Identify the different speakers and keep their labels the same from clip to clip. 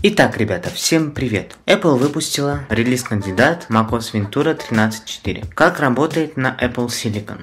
Speaker 1: Итак, ребята, всем привет! Apple выпустила релиз-кандидат macOS Ventura 13.4. Как работает на Apple Silicon?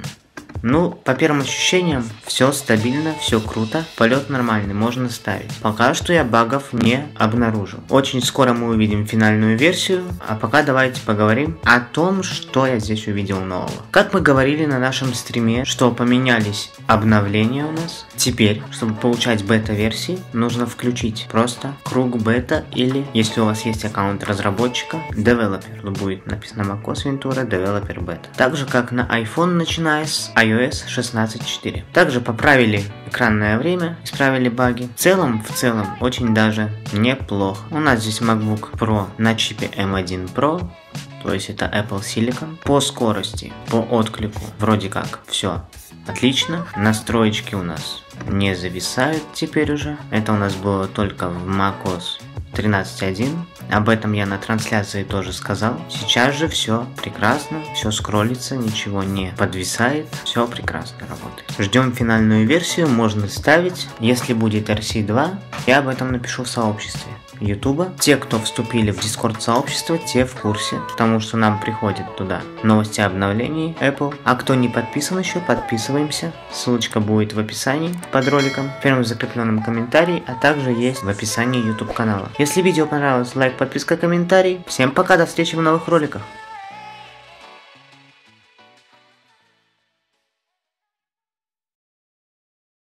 Speaker 1: Ну, по первым ощущениям, все стабильно, все круто, полет нормальный, можно ставить. Пока что я багов не обнаружил. Очень скоро мы увидим финальную версию, а пока давайте поговорим о том, что я здесь увидел нового. Как мы говорили на нашем стриме, что поменялись обновления у нас. Теперь, чтобы получать бета-версии, нужно включить просто круг бета или, если у вас есть аккаунт разработчика, Developer. Будет написано macOS Ventura Developer Beta. Так же, как на iPhone, начиная с iOS 16.4. Также поправили экранное время, исправили баги. В целом, очень даже неплохо. У нас здесь MacBook Pro на чипе M1 Pro. То есть это Apple Silicon. По скорости, по отклику, вроде как все отлично. Настроечки у нас не зависают теперь уже. Это у нас было только в macOS 13.1. Об этом я на трансляции тоже сказал. Сейчас же все прекрасно, все скроллится, ничего не подвисает, все прекрасно работает. Ждем финальную версию, можно ставить. Если будет RC2, я об этом напишу в сообществе Ютуба. Те, кто вступили в Discord сообщество, те в курсе, потому что нам приходят туда новости о обновлении Apple. А кто не подписан еще, подписываемся. Ссылочка будет в описании под роликом, в первом закрепленном комментарии, а также есть в описании YouTube канала. Если видео понравилось, лайк, подписка, комментарий. Всем пока, до встречи в новых роликах.